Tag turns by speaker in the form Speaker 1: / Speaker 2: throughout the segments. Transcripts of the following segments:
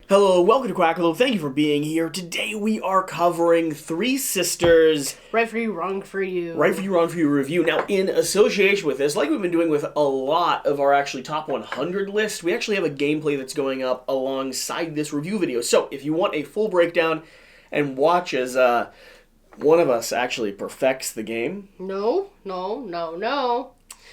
Speaker 1: Hello, welcome to Quackalope. Thank you for being here. Today we are covering Three Sisters.
Speaker 2: Right for you, wrong for you.
Speaker 1: Right for you, wrong for you review. Now, in association with this, like we've been doing with a lot of our actually top 100 list, we actually have a gameplay that's going up alongside this review video. So, if you want a full breakdown and watch as one of us actually perfects the game.
Speaker 2: No.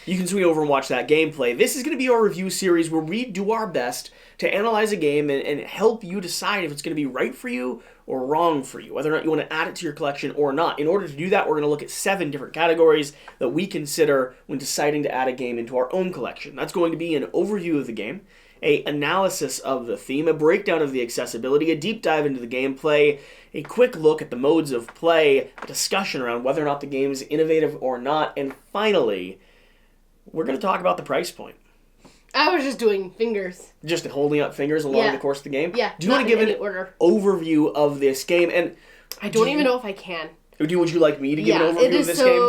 Speaker 1: You can swing over and watch that gameplay. This is going to be our review series where we do our best to analyze a game and help you decide if it's going to be right for you or wrong for you, whether or not you want to add it to your collection or not. In order to do that, we're going to look at 7 different categories that we consider when deciding to add a game into our own collection. That's going to be an overview of the game, an analysis of the theme, a breakdown of the accessibility, a deep dive into the gameplay, a quick look at the modes of play, a discussion around whether or not the game is innovative or not, and finally, we're going to talk about the price point.
Speaker 2: I was just doing fingers.
Speaker 1: Just holding up fingers along the course of the game?
Speaker 2: Yeah.
Speaker 1: Do you want to give an overview of this game? And
Speaker 2: I don't even know if I can.
Speaker 1: Would you like me to give an overview of this game?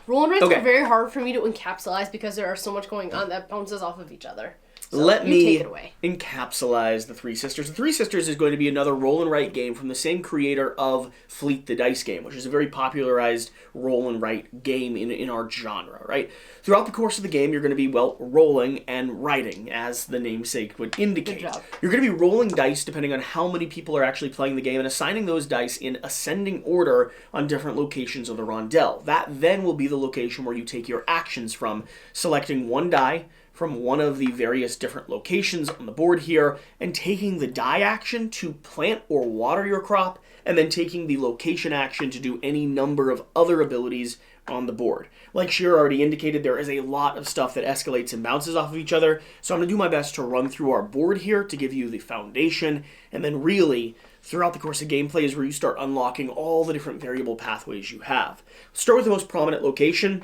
Speaker 2: Roll and writes are very hard for me to encapsulate because there are so much going on that bounces off of each other. So
Speaker 1: Let me
Speaker 2: take it away.
Speaker 1: encapsulate the Three Sisters. The Three Sisters is going to be another roll and write game from the same creator of Fleet the Dice game, which is a very popularized roll and write game in our genre, right? Throughout the course of the game, you're going to be, rolling and writing, as the namesake would indicate.
Speaker 2: Good job.
Speaker 1: You're going to be rolling dice depending on how many people are actually playing the game and assigning those dice in ascending order on different locations of the rondel. That then will be the location where you take your actions from, selecting one die from one of the various different locations on the board here, and taking the die action to plant or water your crop, and then taking the location action to do any number of other abilities on the board. Like Shira already indicated, there is a lot of stuff that escalates and bounces off of each other, so I'm going to do my best to run through our board here to give you the foundation, and then really, throughout the course of gameplay is where you start unlocking all the different variable pathways you have. Start with the most prominent location,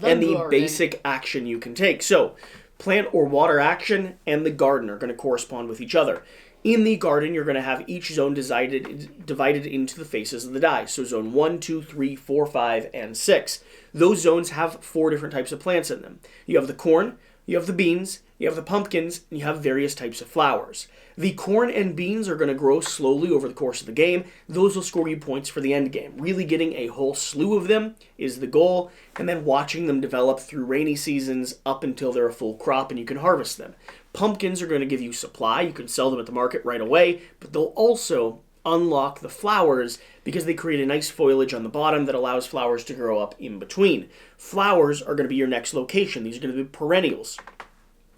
Speaker 1: the basic action you can take. So, plant or water action and the garden are going to correspond with each other. In the garden, you're going to have each zone divided into the faces of the die. So zone 1, 2, 3, 4, 5, and 6. Those zones have 4 different types of plants in them. You have the corn, you have the beans, you have the pumpkins, and you have various types of flowers. The corn and beans are going to grow slowly over the course of the game. Those will score you points for the end game. Really getting a whole slew of them is the goal, and then watching them develop through rainy seasons up until they're a full crop and you can harvest them. Pumpkins are going to give you supply. You can sell them at the market right away, but they'll also unlock the flowers because they create a nice foliage on the bottom that allows flowers to grow up in between. Flowers are going to be your next location. These are going to be perennials.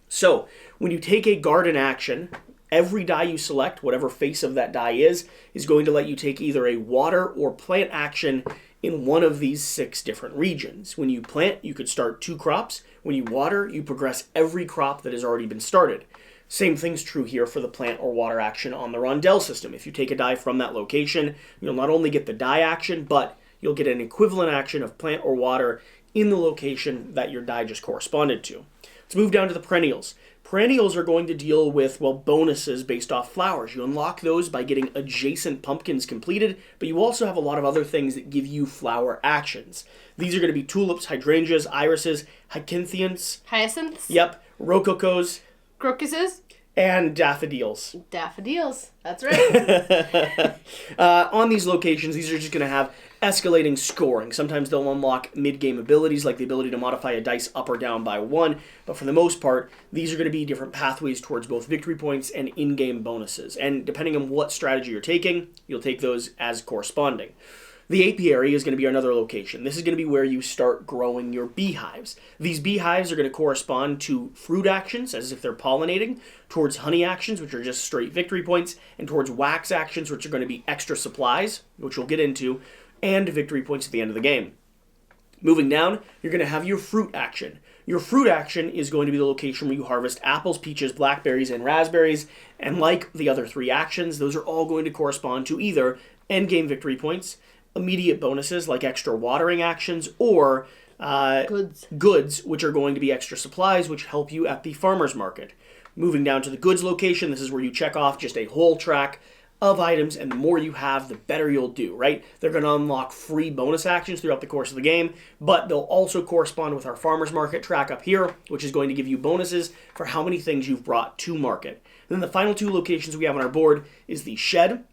Speaker 1: So, when you take a garden action, every die you select, whatever face of that die is going to let you take either a water or plant action in one of these 6 different regions. When you plant, you could start 2 crops. When you water, you progress every crop that has already been started. Same thing's true here for the plant or water action on the rondel system. If you take a die from that location, you'll not only get the die action, but you'll get an equivalent action of plant or water in the location that your die just corresponded to. Let's move down to the perennials. Perennials are going to deal with, bonuses based off flowers. You unlock those by getting adjacent pumpkins completed, but you also have a lot of other things that give you flower actions. These are going to be tulips, hydrangeas, irises,
Speaker 2: hyacinths?
Speaker 1: Yep, rococo's.
Speaker 2: Crocuses?
Speaker 1: And daffodils.
Speaker 2: Daffodils, that's right.
Speaker 1: On these locations, these are just going to have escalating scoring. Sometimes they'll unlock mid-game abilities, like the ability to modify a dice up or down by 1, but for the most part, these are going to be different pathways towards both victory points and in-game bonuses. And depending on what strategy you're taking, you'll take those as corresponding. The apiary is going to be another location. This is going to be where you start growing your beehives. These beehives are going to correspond to fruit actions, as if they're pollinating, towards honey actions, which are just straight victory points, and towards wax actions, which are going to be extra supplies, which we'll get into, and victory points at the end of the game. Moving down, you're going to have your fruit action. Your fruit action is going to be the location where you harvest apples, peaches, blackberries, and raspberries, and like the other 3 actions, those are all going to correspond to either endgame victory points, immediate bonuses like extra watering actions, or goods, which are going to be extra supplies, which help you at the farmer's market. Moving down to the goods location, this is where you check off just a whole track of items, and the more you have, the better you'll do, right? They're going to unlock free bonus actions throughout the course of the game, but they'll also correspond with our farmer's market track up here, which is going to give you bonuses for how many things you've brought to market. then the final two locations we have on our board is the shed,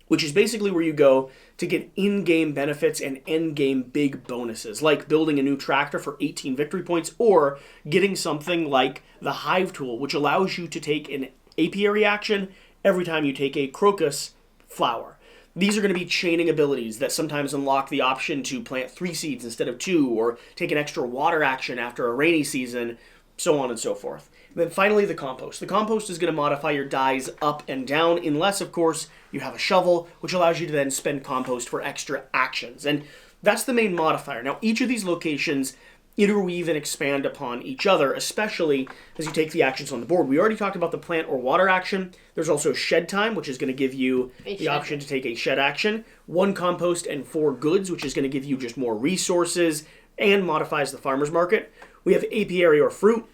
Speaker 1: which is basically where you go to get in-game benefits and end-game big bonuses, like building a new tractor for 18 victory points, or getting something like the hive tool, which allows you to take an apiary action every time you take a crocus flower. These are going to be chaining abilities that sometimes unlock the option to plant 3 seeds instead of 2, or take an extra water action after a rainy season, so on and so forth. And then finally, the compost. The compost is going to modify your dies up and down, unless, of course, you have a shovel, which allows you to then spend compost for extra actions. And that's the main modifier. Now, each of these locations interweave and expand upon each other, especially as you take the actions on the board. We already talked about the plant or water action. There's also shed time, which is going to give you the option to take a shed action. 1 compost and 4 goods, which is going to give you just more resources and modifies the farmer's market. We have apiary or fruit,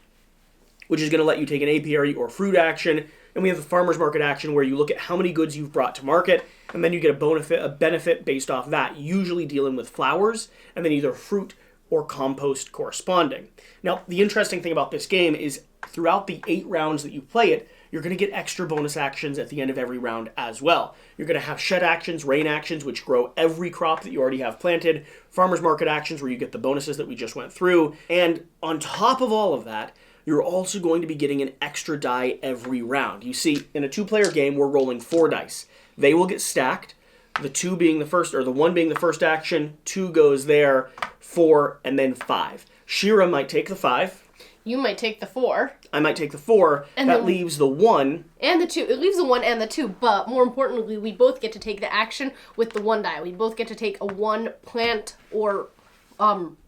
Speaker 1: which is going to let you take an apiary or fruit action. And we have the farmer's market action, where you look at how many goods you've brought to market, and then you get a benefit based off that, usually dealing with flowers, and then either fruit or compost corresponding. Now, the interesting thing about this game is throughout the 8 rounds that you play it, you're going to get extra bonus actions at the end of every round as well. You're going to have shed actions, rain actions, which grow every crop that you already have planted, farmer's market actions, where you get the bonuses that we just went through, and on top of all of that, you're also going to be getting an extra die every round. You see, in a 2-player game, we're rolling 4 dice. They will get stacked, the 2 being the first, or the 1 being the first action, 2 goes there, 4, and then 5. Shira might take the 5.
Speaker 2: You might take the 4.
Speaker 1: I might take the 4. And that leaves the 1.
Speaker 2: And the 2. It leaves the 1 and the 2, but more importantly, we both get to take the action with the 1 die. We both get to take a 1 plant or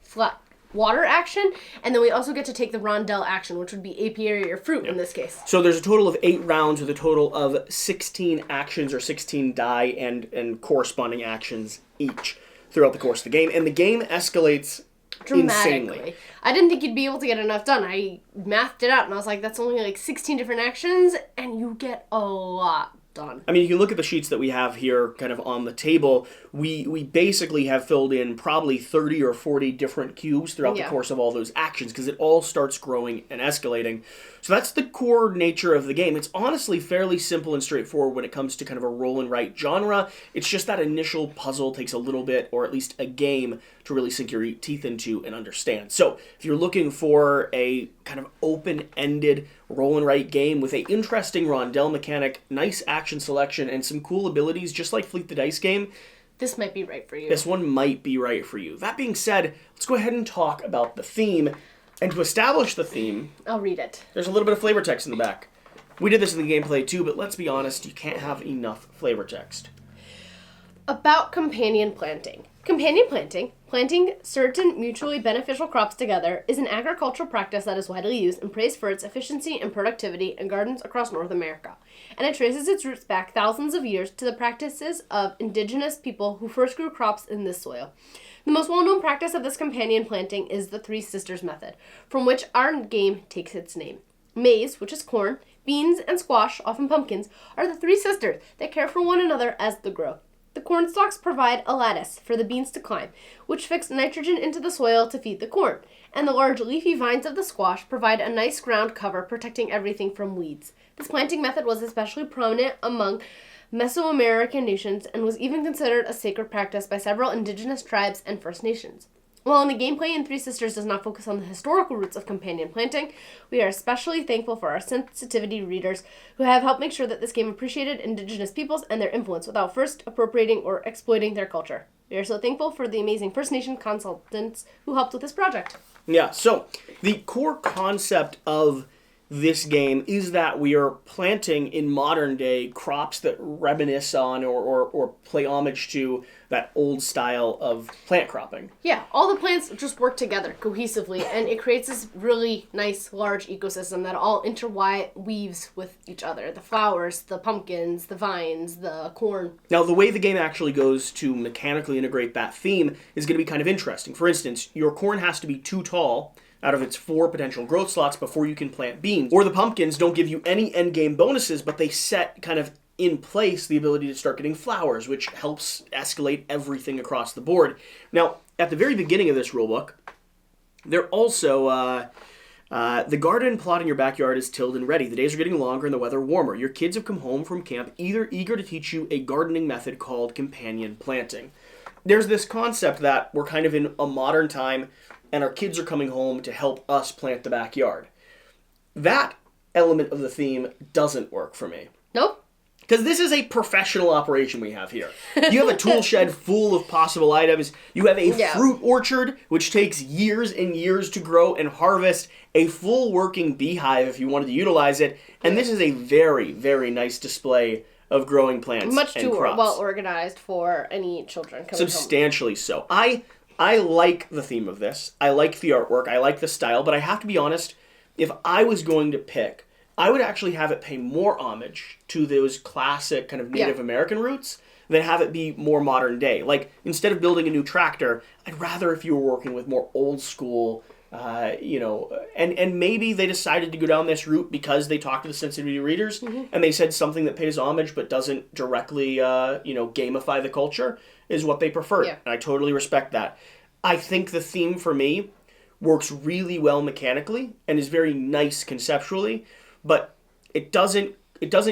Speaker 2: flat water action, and then we also get to take the rondelle action, which would be apiary or fruit in this case.
Speaker 1: So there's a total of 8 rounds with a total of 16 actions or 16 die and corresponding actions each throughout the course of the game, and the game escalates insanely.
Speaker 2: I didn't think you'd be able to get enough done. I mathed it out, and I was like, that's only like 16 different actions, and you get a lot done.
Speaker 1: I mean, you can look at the sheets that we have here kind of on the table. We basically have filled in probably 30 or 40 different cubes throughout the course of all those actions, because it all starts growing and escalating. So that's the core nature of the game. It's honestly fairly simple and straightforward when it comes to kind of a roll and write genre. It's just that initial puzzle takes a little bit, or at least a game, to really sink your teeth into and understand. So if you're looking for a kind of open-ended roll and write game with a interesting rondelle mechanic, nice action selection, and some cool abilities, just like Fleet the Dice game,
Speaker 2: this might be right for you.
Speaker 1: This one might be right for you. That being said, let's go ahead and talk about the theme. And to establish the theme,
Speaker 2: I'll read it.
Speaker 1: There's a little bit of flavor text in the back. We did this in the gameplay too, but let's be honest, you can't have enough flavor text.
Speaker 2: About companion planting. Companion planting, planting certain mutually beneficial crops together, is an agricultural practice that is widely used and praised for its efficiency and productivity in gardens across North America. And it traces its roots back thousands of years to the practices of indigenous people who first grew crops in this soil. The most well-known practice of this companion planting is the Three Sisters method, from which our game takes its name. Maize, which is corn, beans, and squash, often pumpkins, are the 3 sisters that care for one another as they grow. The corn stalks provide a lattice for the beans to climb, which fix nitrogen into the soil to feed the corn, and the large leafy vines of the squash provide a nice ground cover, protecting everything from weeds. This planting method was especially prominent among Mesoamerican nations and was even considered a sacred practice by several indigenous tribes and First Nations. While in the gameplay in Three Sisters does not focus on the historical roots of companion planting, we are especially thankful for our sensitivity readers who have helped make sure that this game appreciated indigenous peoples and their influence without first appropriating or exploiting their culture. We are so thankful for the amazing First Nation consultants who helped with this project.
Speaker 1: Yeah, so the core concept of this game is that we are planting in modern day crops that reminisce on or play homage to that old style of plant cropping.
Speaker 2: Yeah, all the plants just work together cohesively, and it creates this really nice large ecosystem that all interweaves with each other. The flowers, the pumpkins, the vines, the corn.
Speaker 1: Now, the way the game actually goes to mechanically integrate that theme is going to be kind of interesting. For instance, your corn has to be too tall out of its 4 potential growth slots before you can plant beans. Or the pumpkins don't give you any endgame bonuses, but they set kind of in place the ability to start getting flowers, which helps escalate everything across the board. Now, at the very beginning of this rulebook, there also The garden plot in your backyard is tilled and ready. The days are getting longer and the weather warmer. Your kids have come home from camp eager to teach you a gardening method called companion planting. There's this concept that we're kind of in a modern time and our kids are coming home to help us plant the backyard. That element of the theme doesn't work for me.
Speaker 2: Nope.
Speaker 1: Because this is a professional operation we have here. You have a tool shed full of possible items. You have a fruit orchard, which takes years and years to grow and harvest. A full working beehive if you wanted to utilize it. And this is a very, very nice display of growing plants
Speaker 2: Much
Speaker 1: and
Speaker 2: too
Speaker 1: crops.
Speaker 2: well organized for any children coming
Speaker 1: Substantially so. I like the theme of this. I like the artwork. I like the style. But I have to be honest, if I was going to pick, I would actually have it pay more homage to those classic kind of Native American roots than have it be more modern day. Like, instead of building a new tractor, I'd rather if you were working with more old school, and maybe they decided to go down this route because they talked to the sensitivity readers and they said something that pays homage but doesn't directly, gamify the culture is what they preferred.
Speaker 2: Yeah.
Speaker 1: And I totally respect that. I think the theme for me works really well mechanically and is very nice conceptually, but it doesn't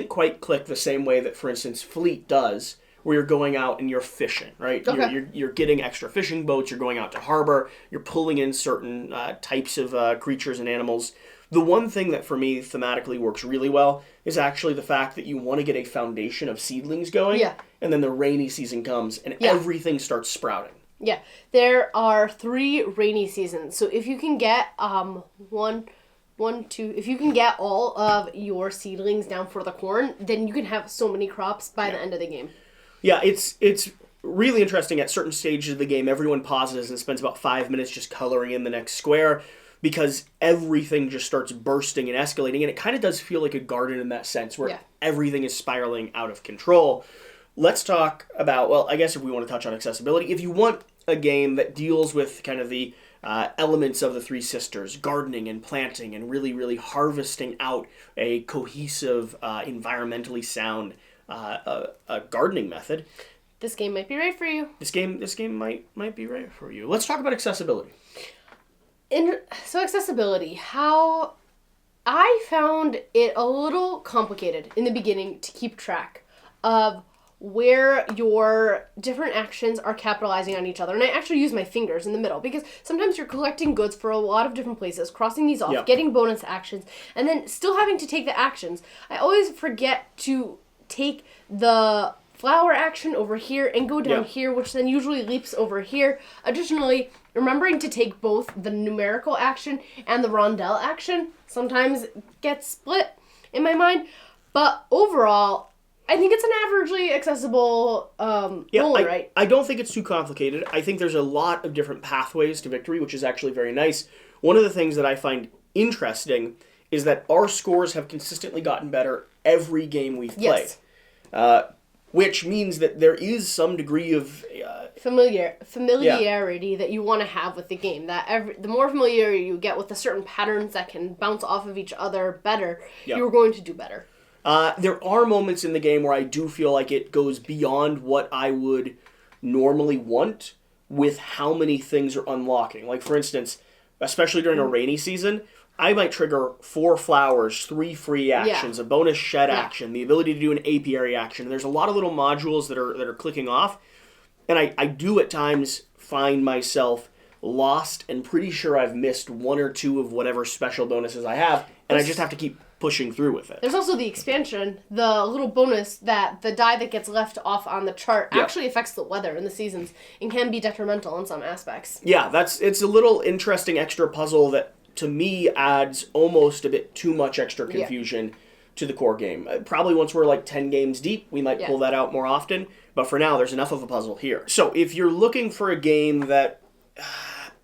Speaker 1: quite click the same way that, for instance, Fleet does, where you're going out and you're fishing, right?
Speaker 2: Okay.
Speaker 1: You're getting extra fishing boats, you're going out to harbor, you're pulling in certain types of creatures and animals. The one thing that for me thematically works really well is actually the fact that you want to get a foundation of seedlings going, and then the rainy season comes and everything starts sprouting.
Speaker 2: Yeah, there are 3 rainy seasons. So if you can get if you can get all of your seedlings down for the corn, then you can have so many crops by the end of the game.
Speaker 1: Yeah, it's really interesting. At certain stages of the game, everyone pauses and spends about 5 minutes just coloring in the next square because everything just starts bursting and escalating, and it kind of does feel like a garden in that sense where everything is spiraling out of control. Let's talk about, well, I guess if we want to touch on accessibility, if you want a game that deals with kind of the elements of the Three Sisters, gardening and planting and really, really harvesting out a cohesive, environmentally sound gardening method.
Speaker 2: This game might be right for you.
Speaker 1: This game might be right for you. Let's talk about accessibility.
Speaker 2: So accessibility, how I found it a little complicated in the beginning to keep track of where your different actions are capitalizing on each other. And I actually use my fingers in the middle because sometimes you're collecting goods for a lot of different places, crossing these off, getting bonus actions, and then still having to take the actions. I always forget to take the flower action over here and go down here, which then usually leaps over here. Additionally, remembering to take both the numerical action and the rondelle action sometimes gets split in my mind. But overall, I think it's an averagely accessible goal, right?
Speaker 1: I don't think it's too complicated. I think there's a lot of different pathways to victory, which is actually very nice. One of the things that I find interesting is that our scores have consistently gotten better every game we've played. Which means that there is some degree of
Speaker 2: familiarity that you want to have with the game. That the more familiarity you get with the certain patterns that can bounce off of each other better, you're going to do better.
Speaker 1: There are moments in the game where I do feel like it goes beyond what I would normally want with how many things are unlocking. Like, for instance, especially during a rainy season, I might trigger 4 flowers, 3 free actions, a bonus shed action, the ability to do an apiary action. And there's a lot of little modules that are clicking off. And I do at times find myself lost and pretty sure I've missed 1 or 2 of whatever special bonuses I have. And I just have to keep pushing through with it.
Speaker 2: There's also the expansion, the little bonus that the die that gets left off on the chart actually affects the weather and the seasons and can be detrimental in some aspects.
Speaker 1: Yeah, it's a little interesting extra puzzle that to me adds almost a bit too much extra confusion to the core game. Probably once we're like 10 games deep, we might pull that out more often, but for now there's enough of a puzzle here. So if you're looking for a game that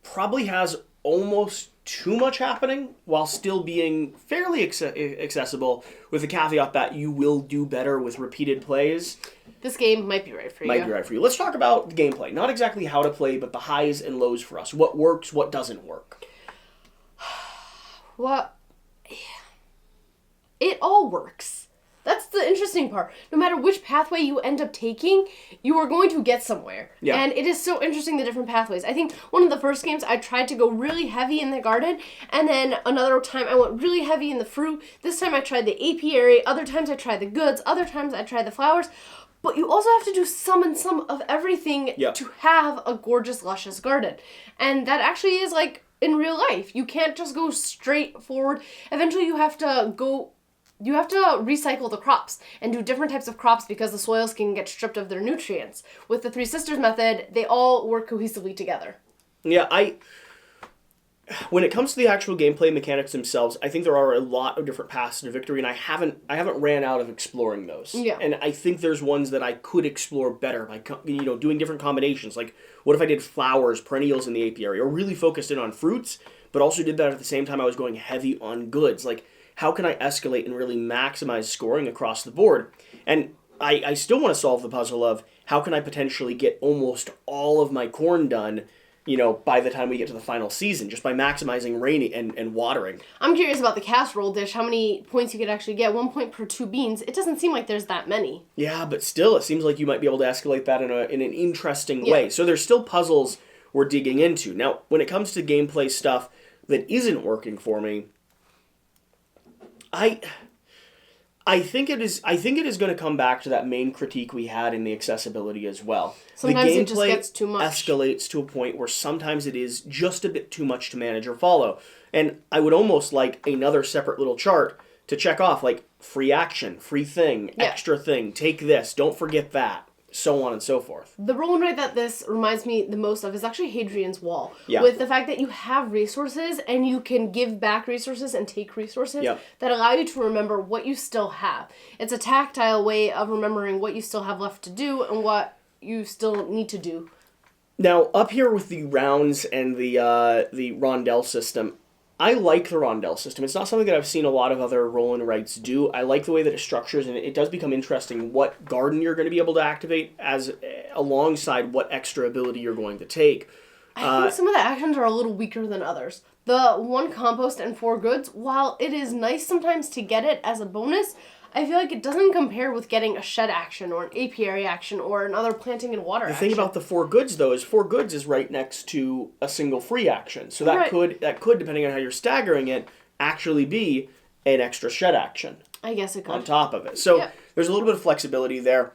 Speaker 1: probably has almost too much happening while still being fairly accessible, with the caveat that you will do better with repeated plays,
Speaker 2: this game might be right for you.
Speaker 1: Let's talk about the gameplay. Not exactly how to play, but the highs and lows for us. What works, what doesn't work.
Speaker 2: It all works. That's the interesting part. No matter which pathway you end up taking, you are going to get somewhere.
Speaker 1: Yeah.
Speaker 2: And it is so interesting, the different pathways. I think one of the first games, I tried to go really heavy in the garden, and then another time I went really heavy in the fruit. This time I tried the apiary, other times I tried the goods, other times I tried the flowers. But you also have to do some and some of everything to have a gorgeous, luscious garden. And that actually is like in real life. You can't just go straight forward. Eventually you have to recycle the crops and do different types of crops because the soils can get stripped of their nutrients. With the Three Sisters method, they all work cohesively together.
Speaker 1: Yeah, when it comes to the actual gameplay mechanics themselves, I think there are a lot of different paths to victory, and I haven't ran out of exploring those.
Speaker 2: Yeah.
Speaker 1: And I think there's ones that I could explore better by doing different combinations. Like, what if I did flowers, perennials in the apiary, or really focused in on fruits, but also did that at the same time I was going heavy on goods? Like, how can I escalate and really maximize scoring across the board? And I still want to solve the puzzle of how can I potentially get almost all of my corn done, by the time we get to the final season, just by maximizing rain and watering.
Speaker 2: I'm curious about the casserole dish, how many points you could actually get. 1 point per 2 beans. It doesn't seem like there's that many.
Speaker 1: Yeah, but still, it seems like you might be able to escalate that in an interesting way. So there's still puzzles we're digging into. Now, when it comes to gameplay stuff that isn't working for me, I think it is going to come back to that main critique we had in the accessibility as well.
Speaker 2: Sometimes
Speaker 1: the gameplay
Speaker 2: it just gets too much.
Speaker 1: Escalates to a point where sometimes it is just a bit too much to manage or follow. And I would almost like another separate little chart to check off, like free action, free thing, extra thing, take this, don't forget that, so on and so forth.
Speaker 2: The roll and write that this reminds me the most of is actually Hadrian's Wall.
Speaker 1: Yeah.
Speaker 2: With the fact that you have resources and you can give back resources and take resources that allow you to remember what you still have. It's a tactile way of remembering what you still have left to do and what you still need to do.
Speaker 1: Now, up here with the rounds and the rondelle system, I like the rondelle system. It's not something that I've seen a lot of other roll and writes do. I like the way that it structures, and it does become interesting what garden you're going to be able to activate alongside what extra ability you're going to take.
Speaker 2: I think some of the actions are a little weaker than others. The 1 compost and 4 goods, while it is nice sometimes to get it as a bonus, I feel like it doesn't compare with getting a shed action or an apiary action or another planting and water action.
Speaker 1: The thing about the 4 goods, though, is 4 goods is right next to a single free action. So that could, depending on how you're staggering it, actually be an extra shed action.
Speaker 2: I guess it could.
Speaker 1: On top of it. So there's a little bit of flexibility there.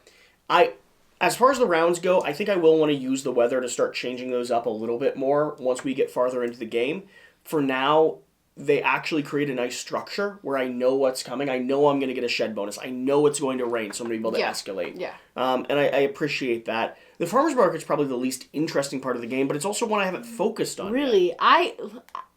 Speaker 1: As far as the rounds go, I think I will want to use the weather to start changing those up a little bit more once we get farther into the game. For now, they actually create a nice structure where I know what's coming. I know I'm going to get a shed bonus. I know it's going to rain, so I'm going to be able to escalate.
Speaker 2: Yeah.
Speaker 1: And I appreciate that. The farmer's market's probably the least interesting part of the game, but it's also one I haven't focused on
Speaker 2: Really?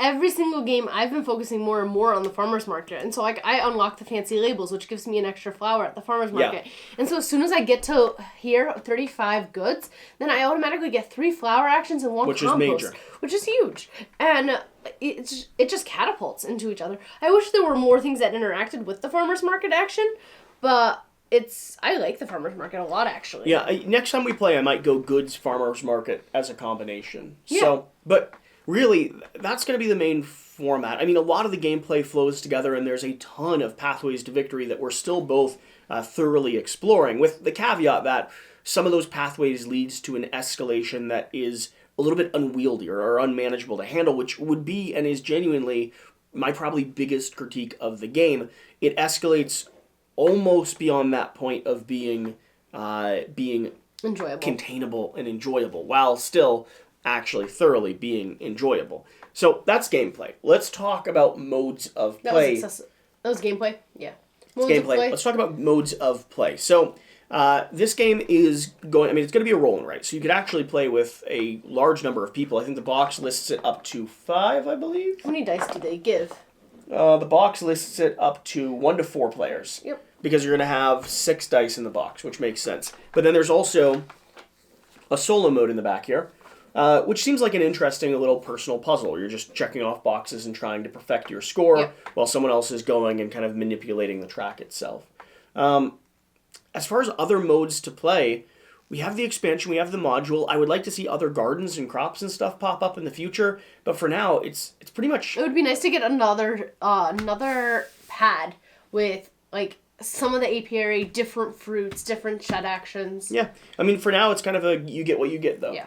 Speaker 2: Every single game, I've been focusing more and more on the farmer's market. And so I unlock the fancy labels, which gives me an extra flower at the farmer's market. Yeah. And so as soon as I get to here, 35 goods, then I automatically get 3 flower actions and 1 compost.
Speaker 1: Which is major.
Speaker 2: Which is huge. And it just catapults into each other. I wish there were more things that interacted with the farmer's market action, but I like the farmer's market a lot, actually.
Speaker 1: Yeah, next time we play, I might go goods farmer's market as a combination.
Speaker 2: Yeah.
Speaker 1: So, but really, that's going to be the main format. I mean, a lot of the gameplay flows together, and there's a ton of pathways to victory that we're still both thoroughly exploring, with the caveat that some of those pathways leads to an escalation that is a little bit unwieldy or unmanageable to handle, which would be and is genuinely my probably biggest critique of the game. It escalates almost beyond that point of being
Speaker 2: enjoyable,
Speaker 1: containable, and enjoyable, while still actually thoroughly being enjoyable. So that's gameplay. Let's talk about modes of play.
Speaker 2: That was gameplay? Yeah.
Speaker 1: Gameplay. Let's talk about modes of play. So this game is it's going to be a roll and write. So you could actually play with a large number of people. I think the box lists it up to 5, I believe.
Speaker 2: How many dice do they give?
Speaker 1: The box lists it up to 1 to 4 players.
Speaker 2: Yep.
Speaker 1: Because you're going to have 6 dice in the box, which makes sense. But then there's also a solo mode in the back here, which seems like an interesting little personal puzzle. You're just checking off boxes and trying to perfect your score while someone else is going and kind of manipulating the track itself. As far as other modes to play, we have the expansion, we have the module. I would like to see other gardens and crops and stuff pop up in the future, but for now, it's pretty much...
Speaker 2: It would be nice to get another pad with, like, some of the apiary, different fruits, different shed actions.
Speaker 1: Yeah, I mean, for now, it's kind of a you get what you get, though.
Speaker 2: Yeah.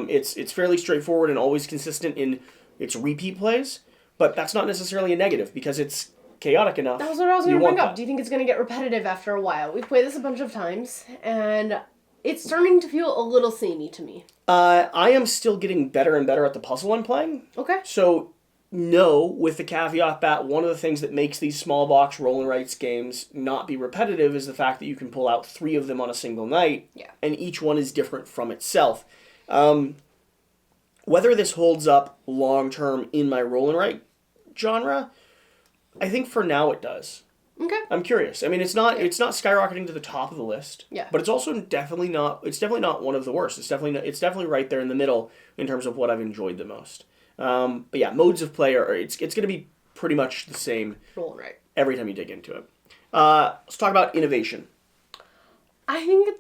Speaker 1: It's fairly straightforward and always consistent in its repeat plays, but that's not necessarily a negative because it's chaotic enough.
Speaker 2: That was what I was going to bring up.
Speaker 1: That.
Speaker 2: Do you think it's going to get repetitive after a while? We've played this a bunch of times, and it's starting to feel a little samey to me.
Speaker 1: I am still getting better and better at the puzzle I'm playing.
Speaker 2: Okay.
Speaker 1: So, no, with the caveat that one of the things that makes these small box roll and writes games not be repetitive is the fact that you can pull out 3 of them on a single night, and each one is different from itself. Whether this holds up long term in my roll and write genre, I think for now it does.
Speaker 2: Okay.
Speaker 1: I'm curious. I mean, it's not skyrocketing to the top of the list.
Speaker 2: Yeah.
Speaker 1: But it's also definitely not. It's definitely not one of the worst. It's definitely right there in the middle in terms of what I've enjoyed the most. But yeah, modes of play are it's going to be pretty much the same.
Speaker 2: Roll and write.
Speaker 1: Every time you dig into it. Let's talk about innovation.
Speaker 2: I think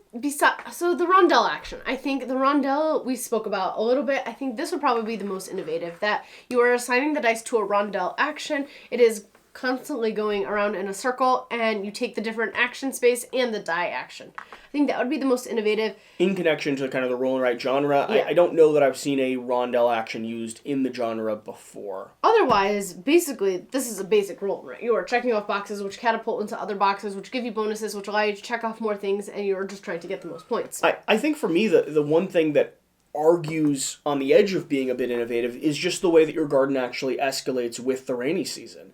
Speaker 2: so the rondel action. I think the rondel we spoke about a little bit. I think this would probably be the most innovative. That you are assigning the dice to a rondel action. It is constantly going around in a circle, and you take the different action space and the die action. I think that would be the most innovative.
Speaker 1: In connection to kind of the roll and write genre,
Speaker 2: Yeah.
Speaker 1: I don't know that I've seen a rondel action used in the genre before.
Speaker 2: Otherwise, basically, this is a basic roll and write. You are checking off boxes which catapult into other boxes, which give you bonuses, which allow you to check off more things, and you're just trying to get the most points.
Speaker 1: I think for me, the one thing that argues on the edge of being a bit innovative is just the way that your garden actually escalates with the rainy season.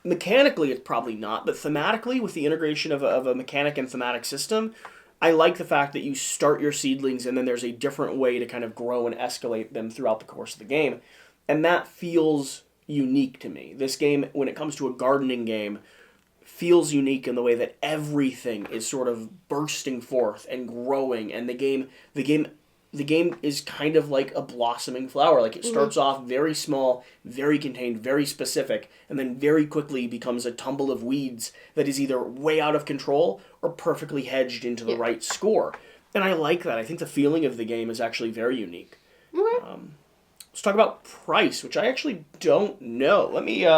Speaker 1: Mechanically it's probably not, but thematically with the integration of a mechanic and thematic system, I like the fact that you start your seedlings and then there's a different way to kind of grow and escalate them throughout the course of the game. And that feels unique to me. This game, when it comes to a gardening game, feels unique in the way that everything is sort of bursting forth and growing, and the game is kind of like a blossoming flower. Like it starts off very small, very contained, very specific, and then very quickly becomes a tumble of weeds that is either way out of control or perfectly hedged into the right score. And I like that. I think the feeling of the game is actually very unique.
Speaker 2: Okay.
Speaker 1: Let's talk about price, which I actually don't know. Let me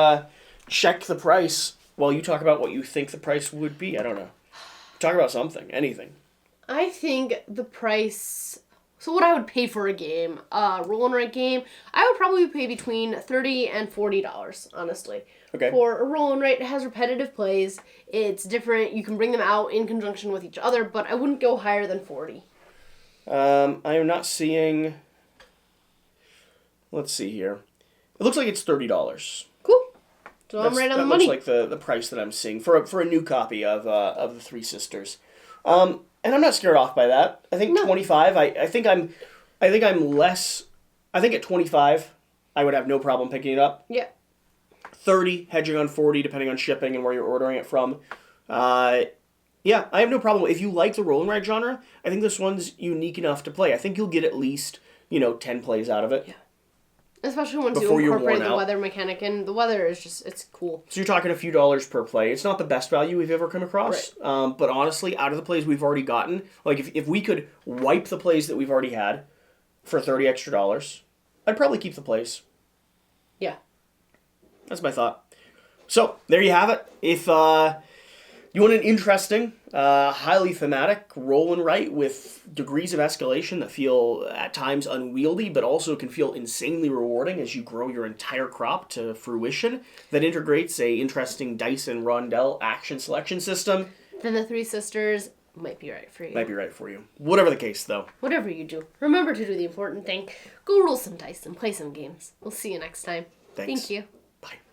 Speaker 1: check the price while you talk about what you think the price would be. I don't know. Talk about something, anything.
Speaker 2: I think the price... So what I would pay for a game, roll and write game, I would probably pay between $30 and $40, honestly.
Speaker 1: Okay.
Speaker 2: For a roll and write, it has repetitive plays. It's different. You can bring them out in conjunction with each other, but I wouldn't go higher than $40.
Speaker 1: I am not seeing... Let's see here. It looks like it's $30.
Speaker 2: Cool. So I'm right on the money.
Speaker 1: That looks like the price that I'm seeing for a new copy of the Three Sisters. And I'm not scared off by that. I think 25. I think I'm less. I think at 25, I would have no problem picking it up.
Speaker 2: Yeah.
Speaker 1: 30, hedging on 40, depending on shipping and where you're ordering it from. Yeah, I have no problem. If you like the roll and write genre, I think this one's unique enough to play. I think you'll get at least 10 plays out of it.
Speaker 2: Yeah. Especially once
Speaker 1: Before
Speaker 2: you
Speaker 1: you're
Speaker 2: incorporate
Speaker 1: worn
Speaker 2: the
Speaker 1: out.
Speaker 2: weather mechanic in. The weather is just, it's cool.
Speaker 1: So you're talking a few dollars per play. It's not the best value we've ever come across.
Speaker 2: Right.
Speaker 1: But honestly, out of the plays we've already gotten, like if we could wipe the plays that we've already had for $30 extra, I'd probably keep the plays.
Speaker 2: Yeah.
Speaker 1: That's my thought. So there you have it. If you want an interesting, highly thematic roll and write with degrees of escalation that feel at times unwieldy, but also can feel insanely rewarding as you grow your entire crop to fruition, that integrates a interesting dice and rondel action selection system,
Speaker 2: Then the Three Sisters might be right for you.
Speaker 1: might be right for you. Whatever the case, though.
Speaker 2: Whatever you do, remember to do the important thing. Go roll some dice and play some games. We'll see you next time.
Speaker 1: Thanks.
Speaker 2: Thank you.